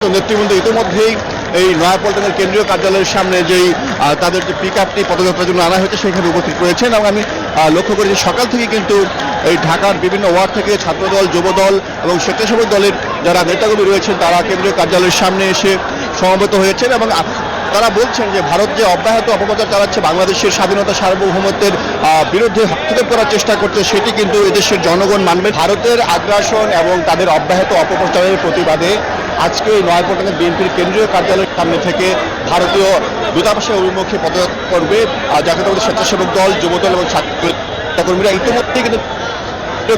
নেতৃবৃন্দ ইতিমধ্যেই এই নয়াপল্টনের কেন্দ্রীয় কার্যালয়ের সামনে যেই তাদের যে পিকআপটি পদযাত্রার জন্য আনা হয়েছে সেখানে উপস্থিত রয়েছেন এবং আমি লক্ষ্য করি যে সকাল থেকে কিন্তু এই ঢাকার বিভিন্ন ওয়ার্ড থেকে ছাত্রদল, যুবদল এবং স্বেচ্ছাসেবক দলের যারা নেতাগুলি রয়েছেন তারা কেন্দ্রীয় কার্যালয়ের সামনে এসে সমবেত হয়েছেন এবং তারা বলছেন যে ভারত যে অব্যাহত অপপ্রচার চালাচ্ছে বাংলাদেশের স্বাধীনতা সার্বভৌমত্বের বিরুদ্ধে হস্তক্ষেপ করার চেষ্টা করছে সেটি কিন্তু এদেশের জনগণ মানবে। ভারতের আগ্রাসন এবং তাদের অব্যাহত অপপ্রচারের প্রতিবাদে আজকে এই নয়াপল্টনের বিএনপির কেন্দ্রীয় কার্যালয়ের সামনে থেকে ভারতীয় দূতাবাসের অভিমুখে পদযাত্রা করবে জাতীয়তাবাদী স্বেচ্ছাসেবক দল, যুবদল এবং ছাত্রকর্মীরা ইতিমধ্যেই কিন্তু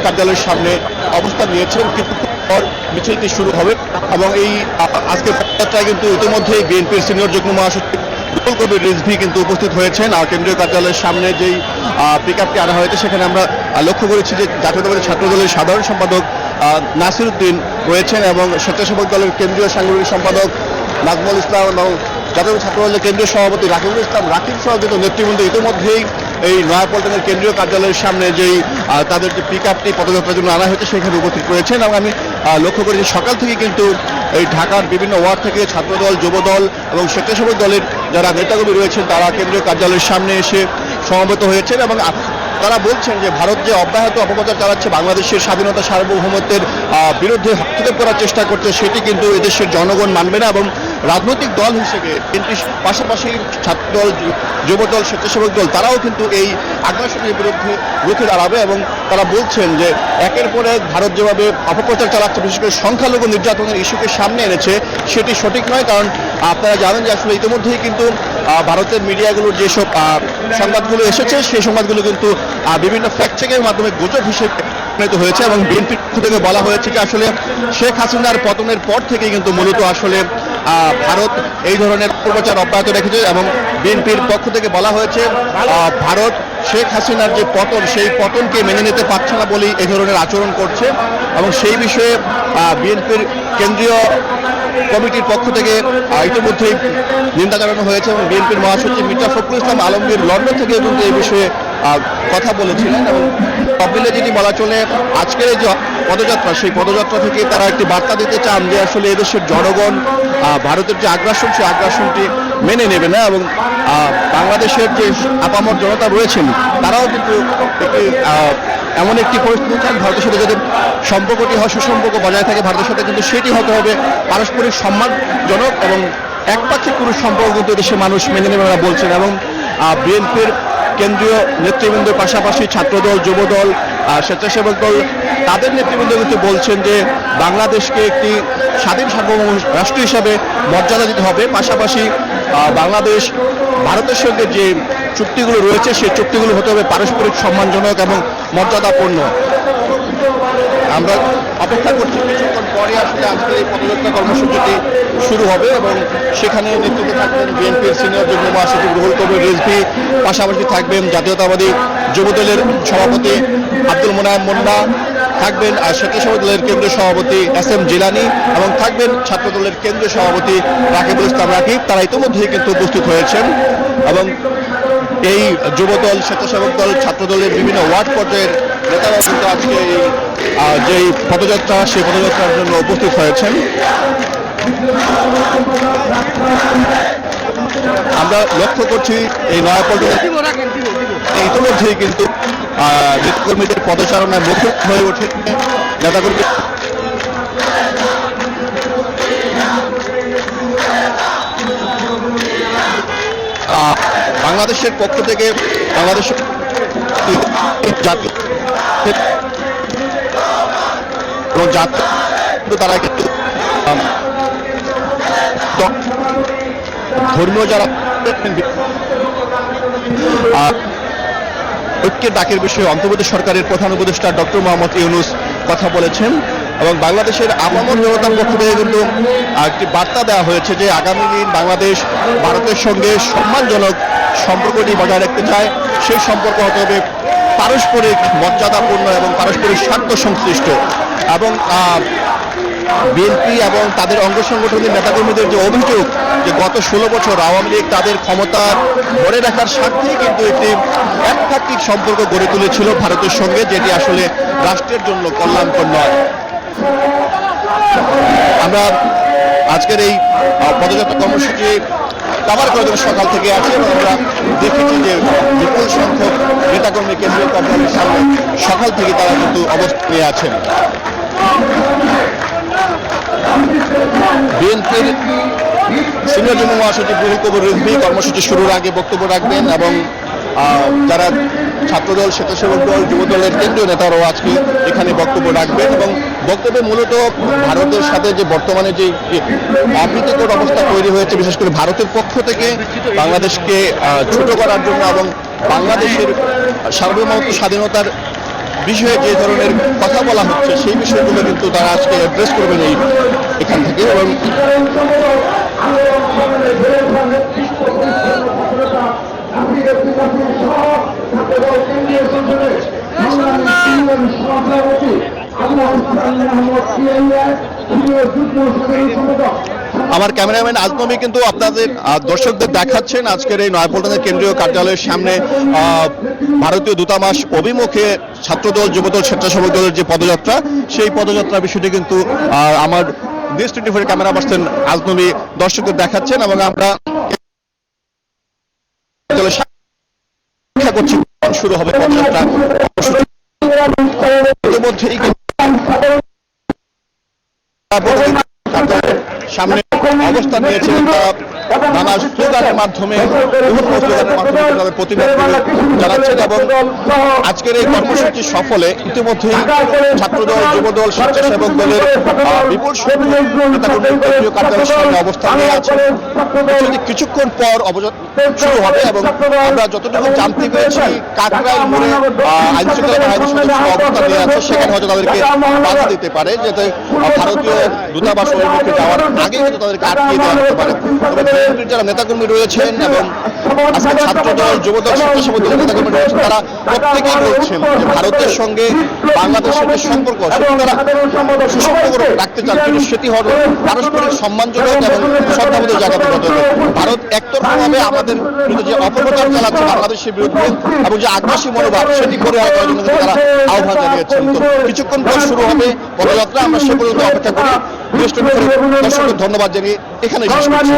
কার্যালয়ের সামনে অবস্থান নিয়েছেন। কিন্তু পর মিছিলটি শুরু হবে এবং এই আজকের পদযাত্রায় কিন্তু ইতিমধ্যেই বিএনপির সিনিয়র যুগ্ম মহাসচিব রুহুল কবির রিজভী কিন্তু উপস্থিত হয়েছেন। আর কেন্দ্রীয় কার্যালয়ের সামনে যেই পিকআপটি আনা হয়েছে সেখানে আমরা লক্ষ্য করেছি যে জাতীয়তাবাদী ছাত্র দলের সাধারণ সম্পাদক নাসির উদ্দিন রয়েছেন এবং স্বেচ্ছাসেবক দলের কেন্দ্রীয় সাংগঠনিক সম্পাদক নাজমুল ইসলাম এবং জাতীয় ছাত্র দলের কেন্দ্রীয় সভাপতি রাকিবুল ইসলাম রাকিব সহ কিন্তু নেতৃবৃন্দ ইতিমধ্যেই এই নয়াপল্টনের কেন্দ্রীয় কার্যালয়ের সামনে যেই তাদের যে পিকআপটি পদযাত্রার জন্য আনা হয়েছে সেখানে উপস্থিত রয়েছেন এবং আমি লক্ষ্য করি যে সকাল থেকে কিন্তু এই ঢাকার বিভিন্ন ওয়ার্ড থেকে ছাত্রদল, যুবদল এবং স্বেচ্ছাসেবক দলের যারা নেতাগুলি রয়েছেন তারা কেন্দ্রীয় কার্যালয়ের সামনে এসে সমবেত হয়েছেন এবং তারা বলছেন যে ভারত যে অব্যাহত অপপ্রচার চালাচ্ছে বাংলাদেশের স্বাধীনতা সার্বভৌমত্বের বিরুদ্ধে হস্তক্ষেপ করার চেষ্টা করছে সেটি কিন্তু এদেশের জনগণ মানবে না এবং রাজনৈতিক দল হিসেবে বিএনপির পাশাপাশি ছাত্রদল, যুবদল, স্বেচ্ছাসেবক দল তারাও কিন্তু এই আগ্রাসনের বিরুদ্ধে রুখে দাঁড়াবে এবং তারা বলছেন যে একের পর এক ভারত যেভাবে অপপ্রচার চালাচ্ছে বিশেষ করে সংখ্যালঘু নির্যাতনের ইস্যুকে সামনে এনেছে সেটি সঠিক নয়। কারণ আপনারা জানেন যে আসলে ইতিমধ্যেই কিন্তু ভারতের মিডিয়াগুলোর যেসব সংবাদগুলো এসেছে সেই সংবাদগুলো কিন্তু বিভিন্ন ফ্যাক্ট চেকের মাধ্যমে গুজব হিসেবে প্রমাণিত হয়েছে এবং বিএনপির পক্ষ থেকে বলা হয়েছে যে আসলে শেখ হাসিনার পতনের পর থেকেই কিন্তু মূলত আসলে ভারত এই ধরনের অপপ্রচার অব্যাহত রেখেছে এবং বিএনপির পক্ষ থেকে বলা হয়েছে ভারত শেখ হাসিনার যে পতন সেই পতনকে মেনে নিতে পারছে না বলেই এই ধরনের আচরণ করছে এবং সেই বিষয়ে বিএনপির কেন্দ্রীয় কমিটির পক্ষ থেকে ইতিমধ্যেই নিন্দা জানানো হয়েছে এবং বিএনপির মহাসচিব মির্জা ফখরুল ইসলাম আলমগীর লন্ডন থেকে কিন্তু এই বিষয়ে কথা বলেছিলেন এবং সবমিলে যেটি বলা চলে আজকের এই যে পদযাত্রা সেই পদযাত্রা থেকে তারা একটি বার্তা দিতে চান যে আসলে এদেশের জনগণ ভারতের যে আগ্রাসন সেই আগ্রাসনটি মেনে নেবে না এবং বাংলাদেশের যে আপামর জনতা রয়েছেন তারাও কিন্তু এমন একটি পরিস্থিতি চান ভারতের সাথে যাদের সম্পর্কটি হয় সুসম্পর্ক বজায় থাকে ভারতের সাথে কিন্তু সেটি হতে হবে পারস্পরিক সম্মানজনক এবং একপাক্ষিক কোনো সম্পর্ক কিন্তু দেশের মানুষ মেনে নেবে না বলছেন এবং বিএনপির কেন্দ্রীয় নেতৃবৃন্দের পাশাপাশি ছাত্রদল, যুবদল, স্বেচ্ছাসেবক দল তাদের নেতৃবৃন্দ কিন্তু বলছেন যে বাংলাদেশকে একটি স্বাধীন সার্বভৌম রাষ্ট্র হিসাবে মর্যাদা দিতে হবে। পাশাপাশি বাংলাদেশ ভারতের সঙ্গে যে চুক্তিগুলো রয়েছে সেই চুক্তিগুলো হতে হবে পারস্পরিক সম্মানজনক এবং মর্যাদাপূর্ণ। আমরা অপেক্ষা করছি কিছুক্ষণ পরে আসলে আজকে এই পদযাত্রা কর্মসূচিটি শুরু হবে এবং সেখানে নেতৃত্বে থাকবেন বিএনপির সিনিয়র যুগ্ম মহাসচিব রুহুল কবির রিজভী, পাশাপাশি থাকবেন জাতীয়তাবাদী যুবদলের সভাপতি আব্দুল মোনায়েম মুন্না, থাকবেন স্বেচ্ছাসেবক দলের কেন্দ্রীয় সভাপতি SM জিলানি এবং থাকবেন ছাত্রদলের কেন্দ্রীয় সভাপতি রাকিবুল ইসলাম রাকিব। তারা ইতিমধ্যেই কিন্তু উপস্থিত হয়েছেন এবং এই যুবদল, স্বেচ্ছাসেবক দল, ছাত্রদলের বিভিন্ন ওয়ার্ড পর্যায়ের নেতারাও কিন্তু আজকে যেই পদযাত্রা সেই পদযাত্রার জন্য উপস্থিত হয়েছেন। আমরা লক্ষ্য করছি এই নয়াপল্টনে ইতিমধ্যেই কিন্তু নেতাকর্মীদের পদচারণায় মুখর হয়ে ওঠে নেতাকর্মী বাংলাদেশের পক্ষ থেকে বাংলাদেশের জাতীয় তারা কিন্তু ধর্মীয় যারা ঐক্যের ডাকের বিষয়ে অন্তর্বর্তী সরকারের প্রধান উপদেষ্টা ডক্টর মোহাম্মদ ইউনূস কথা বলেছেন এবং বাংলাদেশের আপামর জনতার পক্ষ থেকে কিন্তু একটি বার্তা দেওয়া হয়েছে যে আগামী দিন বাংলাদেশ ভারতের সঙ্গে সম্মানজনক সম্পর্কটি বজায় রাখতে চায়। সেই সম্পর্ক হতে হবে পারস্পরিক মর্যাদাপূর্ণ এবং পারস্পরিক স্বার্থ সংশ্লিষ্ট এবং বিএনপি এবং তাদের অঙ্গ সংগঠনের নেতাকর্মীদের যে অভিযোগ যে গত 16 বছর আওয়ামী লীগ তাদের ক্ষমতা ধরে রাখার স্বার্থেই কিন্তু একটি একপাক্ষিক সম্পর্ক গড়ে তুলেছিল ভারতের সঙ্গে, যেটি আসলে রাষ্ট্রের জন্য কল্যাণকর নয়। আমরা আজকের এই পদযাত্রা কর্মসূচি কভার করার জন্য সকাল থেকে আছে এবং আমরা দেখেছি যে বিপুল সংখ্যক নেতাকর্মী কেন্দ্রীয় কার্যালয়ের সামনে সকাল থেকে তারা কিন্তু অবস্থান নিয়ে আছেন। বিএনপির সিনিয়র যুগ্ম মহাসচিব রুহুল কবির রিজভী কর্মসূচি শুরুর আগে বক্তব্য রাখবেন এবং যারা ছাত্রদল, স্বেচ্ছাসেবক দল, যুব দলের কেন্দ্রীয় নেতারাও আজকে এখানে বক্তব্য রাখবেন এবং বক্তব্যে মূলত ভারতের সাথে যে বর্তমানে যে অপ্রীতিকর অবস্থা তৈরি হয়েছে, বিশেষ করে ভারতের পক্ষ থেকে বাংলাদেশকে ছোট করার জন্য এবং বাংলাদেশের সার্বভৌমত্ব স্বাধীনতার বিষয়ে যে ধরনের কথা বলা হচ্ছে সেই বিষয়গুলো কিন্তু তারা আজকে অ্যাড্রেস করবেন এখান থেকে। এবং আমার ক্যামেরাম্যান আজনবী কিন্তু আপনাদের দর্শকদের দেখাচ্ছেন আজকের এই নয়াপল্টনের কেন্দ্রীয় কার্যালয়ের সামনে ভারতীয় দূতাবাস অভিমুখে ছাত্রদল, যুবদল, স্বেচ্ছাসেবক দলের যে পদযাত্রা, সেই পদযাত্রার বিষয়টি কিন্তু আমার দেশ 24 ক্যামেরা পার্সন আজনবী দর্শকদের দেখাচ্ছেন এবং আমরা করছি শুরু হবে পদযাত্রা। ইতিমধ্যেই সামনে অবস্থান নিয়েছিলেন তারা নানা স্লোগানের মাধ্যমে, বিভিন্ন স্লোগানের মাধ্যমে তাদের প্রতিবাদ জানাচ্ছেন এবং আজকের এই কর্মসূচি সফলে ইতিমধ্যেই ছাত্রদল, যুবদল, স্বেচ্ছাসেবক দলের বিপুল সংখ্যক নেতাকর্মী কেন্দ্রীয় কার্যালয়ের সামনে অবস্থান নিয়ে আছেন। কিছুক্ষণ পর শুরু হবে এবং আমরা যতটুকু জানতে পেরেছি কাকরাইল মোড়ে আইনশৃঙ্খলা বাহিনীর সদস্য অবস্থান নিয়ে আছে, সেখানে হয়তো তাদেরকে বাধা দিতে পারে, যাতে ভারতীয় দূতাবাস অভিমুখে যাওয়ার আগে কিন্তু তাদেরকে আটকিয়ে দেওয়া হতে পারে। তবে বিএনপির যারা নেতাকর্মী রয়েছেন এবং আজকে ছাত্রদল, যুবদল, স্বেচ্ছাসেবক দলের নেতাকর্মী রয়েছেন, তারা প্রত্যেকেই বলছেন যে ভারতের সঙ্গে বাংলাদেশের যে সম্পর্ক সেটি তারা সুসম্পর্ক রাখতে চান, কিন্তু সেটি হবে পারস্পরিক সম্মানজনক এবং শ্রদ্ধাবোধের জায়গাতে হতে হবে। ভারত একতরফাভাবে আমাদের বিরুদ্ধে যে অপপ্রচার চালাচ্ছে বাংলাদেশের বিরুদ্ধে এবং যে আগ্রাসী মনোভাব সেটি পরিহার করার জন্য তারা আহ্বান জানিয়েছেন। তো কিছুক্ষণ পর শুরু হবে পদযাত্রা, আমরা সে পর্যন্ত অপেক্ষা করি। দর্শকদের ধন্যবাদ জানিয়ে এখানে শেষ করছি।